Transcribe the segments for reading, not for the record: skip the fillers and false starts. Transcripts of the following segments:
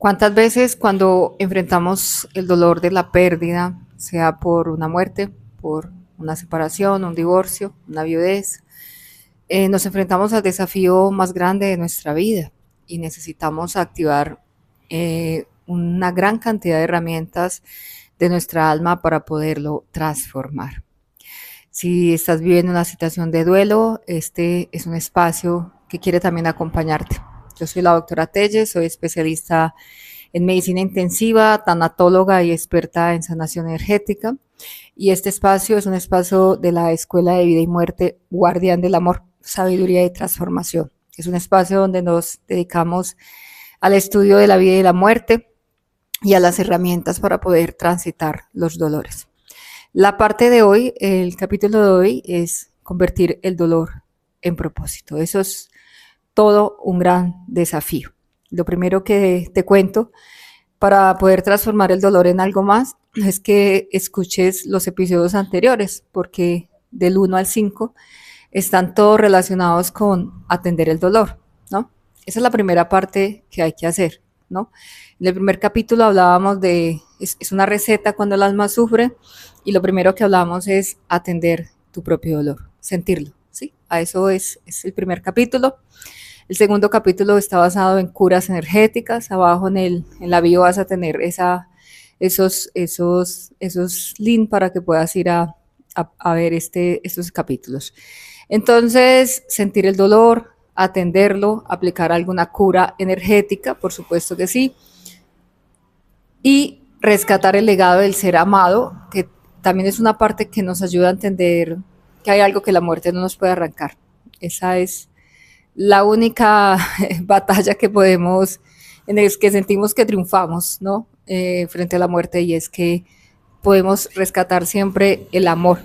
¿Cuántas veces cuando enfrentamos el dolor de la pérdida, sea por una muerte, por una separación, un divorcio, una viudez, nos enfrentamos al desafío más grande de nuestra vida y necesitamos activar una gran cantidad de herramientas de nuestra alma para poderlo transformar? Si estás viviendo una situación de duelo, este es un espacio que quiere también acompañarte. Yo soy la doctora Telle, soy especialista en medicina intensiva, tanatóloga y experta en sanación energética. Y este espacio es un espacio de la Escuela de Vida y Muerte, Guardián del Amor, Sabiduría y Transformación. Es un espacio donde nos dedicamos al estudio de la vida y la muerte y a las herramientas para poder transitar los dolores. La parte de hoy, el capítulo de hoy es convertir el dolor en propósito. Eso es todo un gran desafío. Lo primero que te cuento para poder transformar el dolor en algo más es que escuches los episodios anteriores, porque del 1 al 5 están todos relacionados con atender el dolor, ¿no? Esa es la primera parte que hay que hacer, ¿no? En el primer capítulo hablábamos es una receta cuando el alma sufre, y lo primero que hablamos es atender tu propio dolor, sentirlo, ¿sí? A eso es el primer capítulo. El segundo capítulo está basado en curas energéticas. Abajo en la bio vas a tener esos links para que puedas ir a ver estos capítulos. Entonces, sentir el dolor, atenderlo, aplicar alguna cura energética, por supuesto que sí, y rescatar el legado del ser amado, que también es una parte que nos ayuda a entender que hay algo que la muerte no nos puede arrancar. Esa es la única batalla que podemos, en el que sentimos que triunfamos, ¿no? Frente a la muerte, y es que podemos rescatar siempre el amor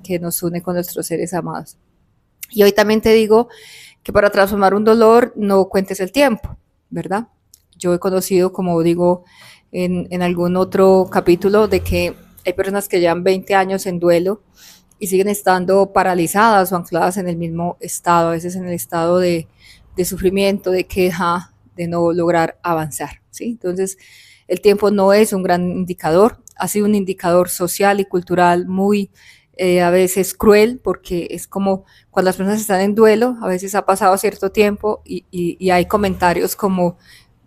que nos une con nuestros seres amados. Y hoy también te digo que para transformar un dolor no cuentes el tiempo, ¿verdad? Yo he conocido, como digo en algún otro capítulo, de que hay personas que llevan 20 años en duelo y siguen estando paralizadas o ancladas en el mismo estado, a veces en el estado de sufrimiento, de queja, de no lograr avanzar, ¿sí? Entonces, el tiempo no es un gran indicador, ha sido un indicador social y cultural muy a veces cruel, porque es como cuando las personas están en duelo, a veces ha pasado cierto tiempo y hay comentarios como,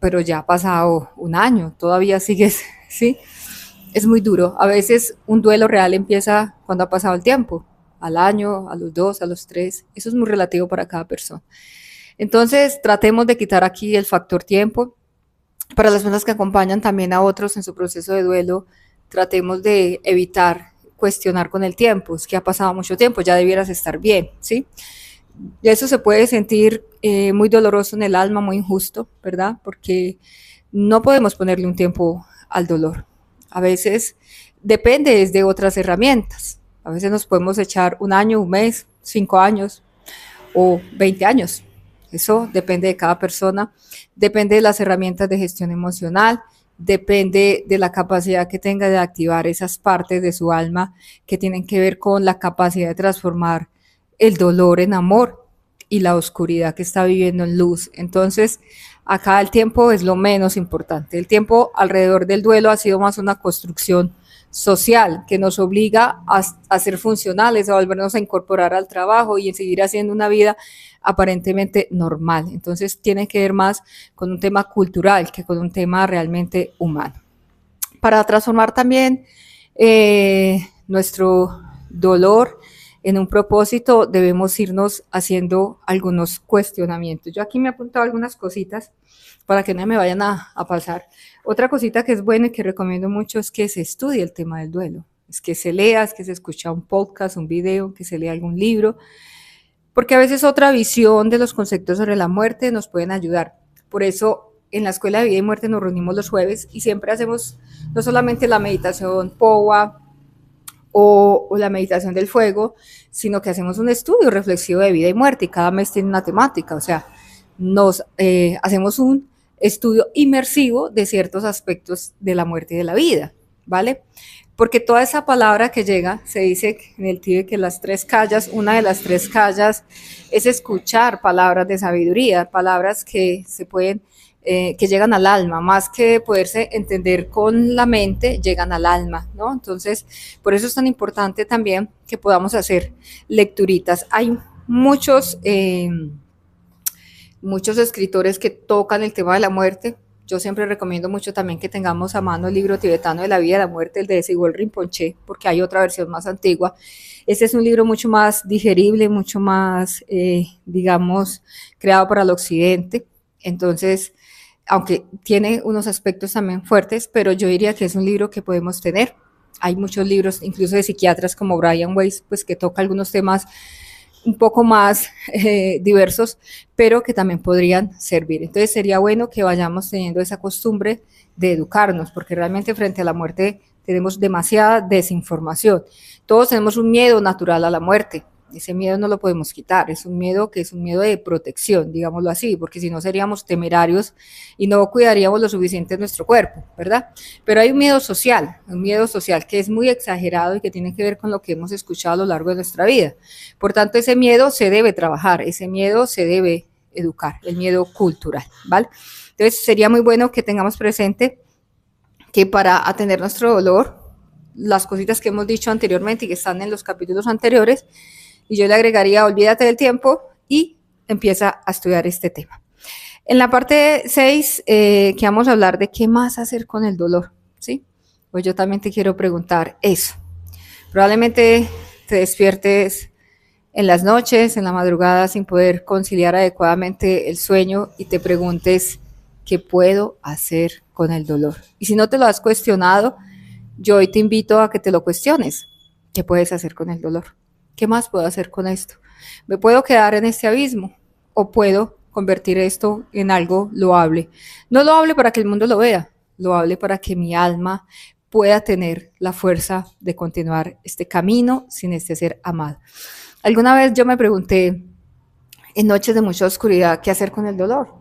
pero ya ha pasado un año, todavía sigues, ¿sí? Es muy duro. A veces un duelo real empieza cuando ha pasado el tiempo, al año, a los 2, a los 3. Eso es muy relativo para cada persona. Entonces, tratemos de quitar aquí el factor tiempo. Para las personas que acompañan también a otros en su proceso de duelo, tratemos de evitar cuestionar con el tiempo. Es que ha pasado mucho tiempo, ya debieras estar bien, ¿sí? Y eso se puede sentir muy doloroso en el alma, muy injusto, ¿verdad? Porque no podemos ponerle un tiempo al dolor. A veces depende de otras herramientas. A veces nos podemos echar un año, un mes, 5 años o 20 años. Eso depende de cada persona, depende de las herramientas de gestión emocional, depende de la capacidad que tenga de activar esas partes de su alma que tienen que ver con la capacidad de transformar el dolor en amor y la oscuridad que está viviendo en luz. Entonces, acá el tiempo es lo menos importante. El tiempo alrededor del duelo ha sido más una construcción social que nos obliga a ser funcionales, a volvernos a incorporar al trabajo y a seguir haciendo una vida aparentemente normal. Entonces tiene que ver más con un tema cultural que con un tema realmente humano. Para transformar también nuestro dolor en un propósito, debemos irnos haciendo algunos cuestionamientos. Yo aquí me he apuntado algunas cositas para que no me vayan a pasar. Otra cosita que es buena y que recomiendo mucho es que se estudie el tema del duelo. Es que se lea, es que se escucha un podcast, un video, que se lea algún libro, porque a veces otra visión de los conceptos sobre la muerte nos pueden ayudar. Por eso en la Escuela de Vida y Muerte nos reunimos los jueves y siempre hacemos no solamente la meditación POWA o la meditación del fuego, sino que hacemos un estudio reflexivo de vida y muerte y cada mes tiene una temática. O sea, hacemos un estudio inmersivo de ciertos aspectos de la muerte y de la vida, ¿vale? Porque toda esa palabra que llega, se dice en el Tíbet que las 3 callas, una de las 3 callas es escuchar palabras de sabiduría, palabras que se pueden que llegan al alma, más que poderse entender con la mente, llegan al alma, ¿no? Entonces, por eso es tan importante también que podamos hacer lecturitas. Hay muchos escritores que tocan el tema de la muerte. Yo siempre recomiendo mucho también que tengamos a mano el libro tibetano de la vida y la muerte, el de Sigol Rinpoche, porque hay otra versión más antigua. Este es un libro mucho más digerible, mucho más, digamos, creado para el occidente. Entonces, aunque tiene unos aspectos también fuertes, pero yo diría que es un libro que podemos tener. Hay muchos libros, incluso de psiquiatras como Brian Weiss, pues que toca algunos temas un poco más diversos, pero que también podrían servir. Entonces sería bueno que vayamos teniendo esa costumbre de educarnos, porque realmente frente a la muerte tenemos demasiada desinformación. Todos tenemos un miedo natural a la muerte. Ese miedo no lo podemos quitar, es un miedo que es un miedo de protección, digámoslo así, porque si no seríamos temerarios y no cuidaríamos lo suficiente de nuestro cuerpo, ¿verdad? Pero hay un miedo social que es muy exagerado y que tiene que ver con lo que hemos escuchado a lo largo de nuestra vida. Por tanto, ese miedo se debe trabajar, ese miedo se debe educar, el miedo cultural, ¿vale? Entonces sería muy bueno que tengamos presente que para atender nuestro dolor, las cositas que hemos dicho anteriormente y que están en los capítulos anteriores, y yo le agregaría, olvídate del tiempo y empieza a estudiar este tema. En la parte 6, que vamos a hablar de qué más hacer con el dolor, ¿sí? Pues yo también te quiero preguntar eso. Probablemente te despiertes en las noches, en la madrugada, sin poder conciliar adecuadamente el sueño y te preguntes, ¿qué puedo hacer con el dolor? Y si no te lo has cuestionado, yo hoy te invito a que te lo cuestiones. ¿Qué puedes hacer con el dolor? ¿Qué más puedo hacer con esto? ¿Me puedo quedar en este abismo o puedo convertir esto en algo loable? No loable para que el mundo lo vea, loable para que mi alma pueda tener la fuerza de continuar este camino sin este ser amado. Alguna vez yo me pregunté en noches de mucha oscuridad qué hacer con el dolor.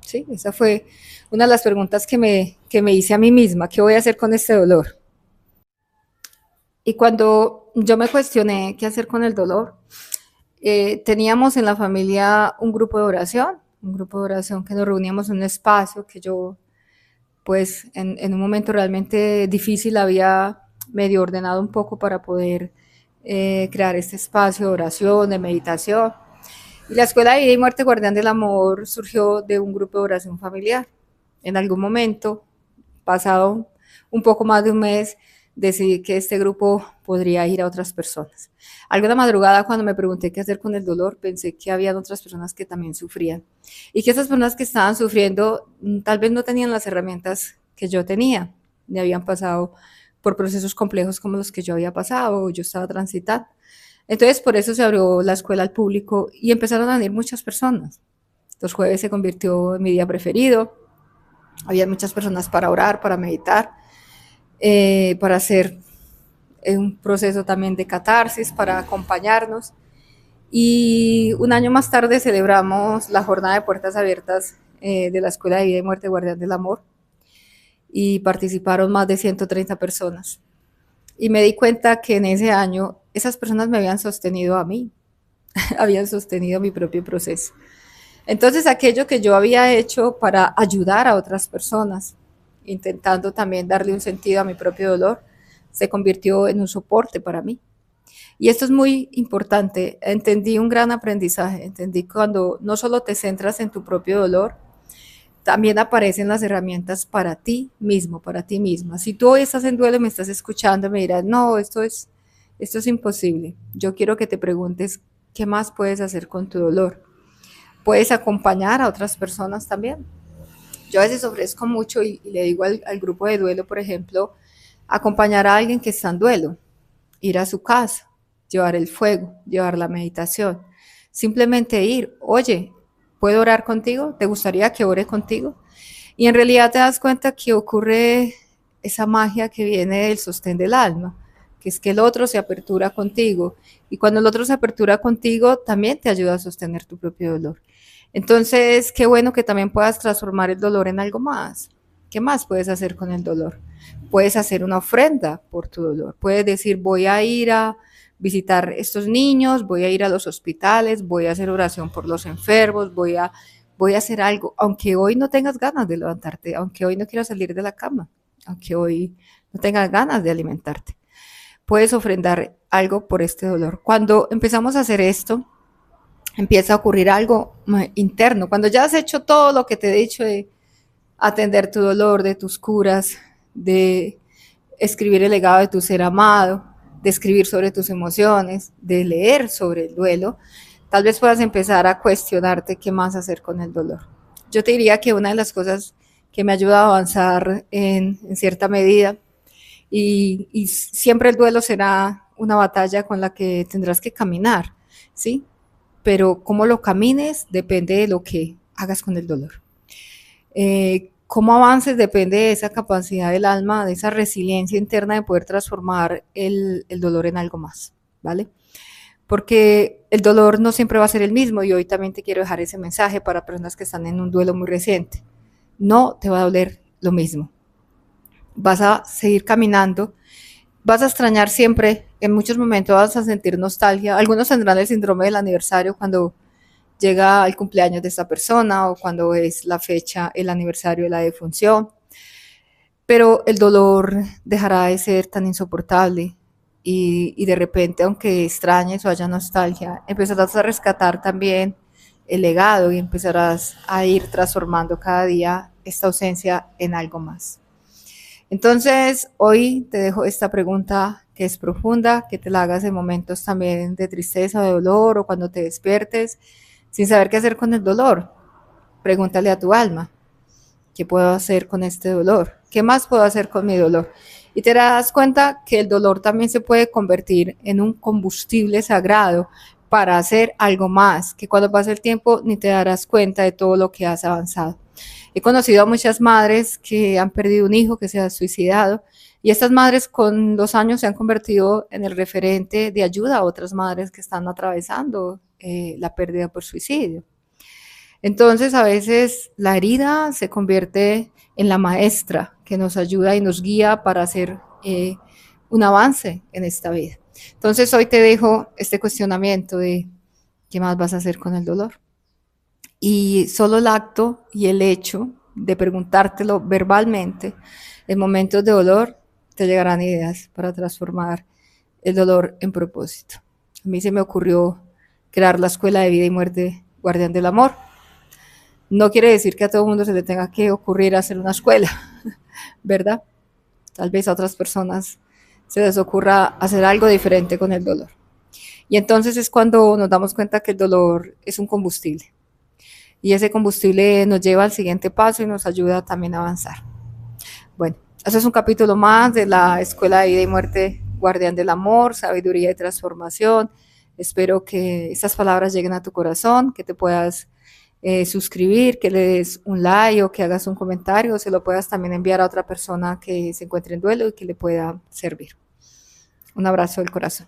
Sí, esa fue una de las preguntas que me hice a mí misma, ¿qué voy a hacer con este dolor? Y cuando yo me cuestioné qué hacer con el dolor, teníamos en la familia un grupo de oración que nos reuníamos en un espacio que yo, pues, en un momento realmente difícil había medio ordenado un poco para poder crear este espacio de oración, de meditación. Y la Escuela de Vida y Muerte Guardián del Amor surgió de un grupo de oración familiar. En algún momento, pasado un poco más de un mes, decidí que este grupo podría ir a otras personas. Alguna madrugada, cuando me pregunté qué hacer con el dolor, pensé que había otras personas que también sufrían y que esas personas que estaban sufriendo tal vez no tenían las herramientas que yo tenía, ni habían pasado por procesos complejos como los que yo había pasado o yo estaba transitando. Entonces, por eso se abrió la escuela al público y empezaron a venir muchas personas. Los jueves se convirtió en mi día preferido. Había muchas personas para orar, para meditar, para hacer un proceso también de catarsis, para acompañarnos. Y un año más tarde celebramos la jornada de puertas abiertas de la Escuela de Vida y Muerte Guardián del Amor y participaron más de 130 personas. Y me di cuenta que en ese año esas personas me habían sostenido a mí, habían sostenido mi propio proceso. Entonces, aquello que yo había hecho para ayudar a otras personas, intentando también darle un sentido a mi propio dolor, se convirtió en un soporte para mí. Y esto es muy importante. Entendí un gran aprendizaje. Entendí cuando no solo te centras en tu propio dolor, también aparecen las herramientas para ti mismo, para ti misma. Si tú hoy estás en duelo y me estás escuchando, me dirás, no, esto es imposible. Yo quiero que te preguntes qué más puedes hacer con tu dolor. Puedes acompañar a otras personas también. Yo a veces ofrezco mucho y le digo al grupo de duelo, por ejemplo, acompañar a alguien que está en duelo, ir a su casa, llevar el fuego, llevar la meditación, simplemente ir, oye, ¿puedo orar contigo? ¿Te gustaría que ore contigo? Y en realidad te das cuenta que ocurre esa magia que viene del sostén del alma, que es que el otro se apertura contigo y cuando el otro se apertura contigo también te ayuda a sostener tu propio dolor. Entonces, qué bueno que también puedas transformar el dolor en algo más. ¿Qué más puedes hacer con el dolor? Puedes hacer una ofrenda por tu dolor. Puedes decir, voy a ir a visitar estos niños, voy a ir a los hospitales, voy a hacer oración por los enfermos, voy voy a hacer algo, aunque hoy no tengas ganas de levantarte, aunque hoy no quieras salir de la cama, aunque hoy no tengas ganas de alimentarte. Puedes ofrendar algo por este dolor. Cuando empezamos a hacer esto, empieza a ocurrir algo interno. Cuando ya has hecho todo lo que te he dicho de atender tu dolor, de tus curas, de escribir el legado de tu ser amado, de escribir sobre tus emociones, de leer sobre el duelo, tal vez puedas empezar a cuestionarte qué más hacer con el dolor. Yo te diría que una de las cosas que me ha ayudado a avanzar en cierta medida, y siempre el duelo será una batalla con la que tendrás que caminar, ¿sí? Pero cómo lo camines depende de lo que hagas con el dolor. Cómo avances depende de esa capacidad del alma, de esa resiliencia interna de poder transformar el dolor en algo más, ¿vale? Porque el dolor no siempre va a ser el mismo, y hoy también te quiero dejar ese mensaje para personas que están en un duelo muy reciente. No te va a doler lo mismo. Vas a seguir caminando, vas a extrañar siempre, en muchos momentos vas a sentir nostalgia. Algunos tendrán el síndrome del aniversario cuando llega el cumpleaños de esta persona o cuando es la fecha, el aniversario de la defunción, pero el dolor dejará de ser tan insoportable, y de repente, aunque extrañes o haya nostalgia, empezarás a rescatar también el legado y empezarás a ir transformando cada día esta ausencia en algo más. Entonces, hoy te dejo esta pregunta que es profunda, que te la hagas en momentos también de tristeza, de dolor, o cuando te despiertes sin saber qué hacer con el dolor. Pregúntale a tu alma, ¿qué puedo hacer con este dolor? ¿Qué más puedo hacer con mi dolor? Y te das cuenta que el dolor también se puede convertir en un combustible sagrado para hacer algo más, que cuando pase el tiempo ni te darás cuenta de todo lo que has avanzado. He conocido a muchas madres que han perdido un hijo, que se ha suicidado, y estas madres con los años se han convertido en el referente de ayuda a otras madres que están atravesando la pérdida por suicidio. Entonces, a veces la herida se convierte en la maestra que nos ayuda y nos guía para hacer un avance en esta vida. Entonces, hoy te dejo este cuestionamiento de qué más vas a hacer con el dolor. Y solo el acto y el hecho de preguntártelo verbalmente en momentos de dolor te llegarán ideas para transformar el dolor en propósito. A mí se me ocurrió crear la Escuela de Vida y Muerte Guardián del Amor. No quiere decir que a todo el mundo se le tenga que ocurrir hacer una escuela, ¿verdad? Tal vez a otras personas se les ocurra hacer algo diferente con el dolor. Y entonces es cuando nos damos cuenta que el dolor es un combustible. Y ese combustible nos lleva al siguiente paso y nos ayuda también a avanzar. Bueno, eso es un capítulo más de la Escuela de Vida y Muerte Guardián del Amor, Sabiduría y Transformación. Espero que estas palabras lleguen a tu corazón, que te puedas suscribir, que le des un like o que hagas un comentario, o se lo puedas también enviar a otra persona que se encuentre en duelo y que le pueda servir. Un abrazo del corazón.